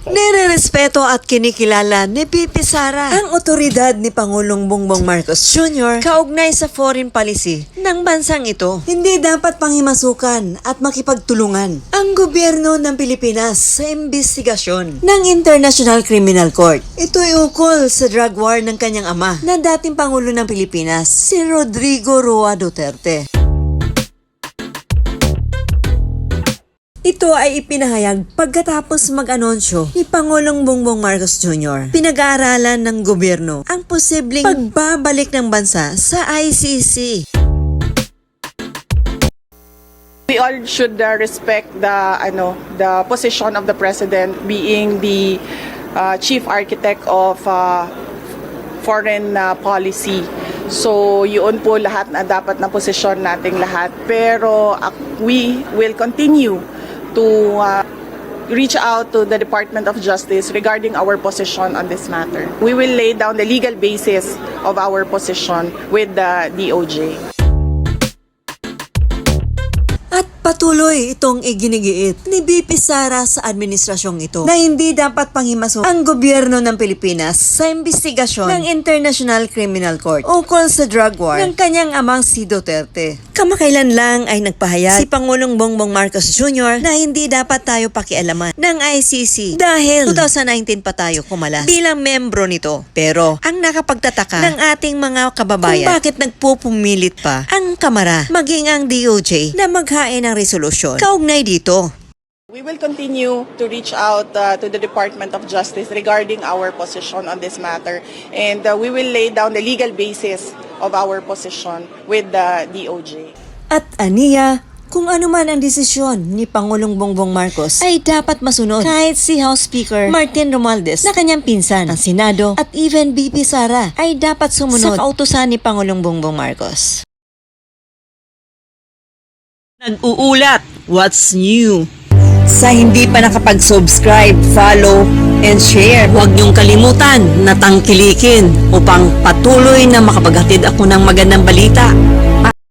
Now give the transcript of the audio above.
Nirerespeto at kinikilala ni Pipi Sara ang otoridad ni Pangulong Bongbong Marcos Jr. kaugnay sa foreign policy ng bansang ito. Hindi dapat panghimasukan at makipagtulungan ang gobyerno ng Pilipinas sa imbestigasyon ng International Criminal Court. Ito'y ukol sa drug war ng kanyang ama na dating Pangulo ng Pilipinas, si Rodrigo Roa Duterte. Ito ay ipinahayag pagkatapos mag-anunsyo ni Pangulong Bongbong Marcos Jr. Pinag-aaralan ng gobyerno ang posibleng pagbabalik ng bansa sa ICC. We all should respect the position of the president being the chief architect of foreign policy. So yun po lahat na dapat na posisyon nating lahat. Pero we will continue to reach out to the Department of Justice regarding our position on this matter. We will lay down the legal basis of our position with the DOJ. At patuloy itong iginigiit ni BP Sara sa administrasyong ito na hindi dapat panghimaso ang gobyerno ng Pilipinas sa imbestigasyon ng International Criminal Court ukol sa drug war ng kanyang amang si Duterte. Kamakailan lang ay nagpahayag si Pangulong Bongbong Marcos Jr. na hindi dapat tayo pakialaman ng ICC dahil 2019 pa tayo kumalas bilang membro nito. Pero ang nakapagtataka ng ating mga kababayan kung bakit nagpupumilit pa ang Kamara maging ang DOJ na maghain ng resolusyon kaugnay dito. We will continue to reach out to the Department of Justice regarding our position on this matter, and we will lay down the legal basis of our position with the DOJ. At aniya, kung ano man ang desisyon ni Pangulong Bongbong Marcos ay dapat masunod kahit si House Speaker Martin Romualdez na kanyang pinsan, ang Senado at even BP Sara ay dapat sumunod sa kautusan ni Pangulong Bongbong Marcos. Nag-uulat, what's new? Sa hindi pa nakapag-subscribe, follow, and share, huwag niyong kalimutan na tangkilikin upang patuloy na makapaghatid ako ng magandang balita.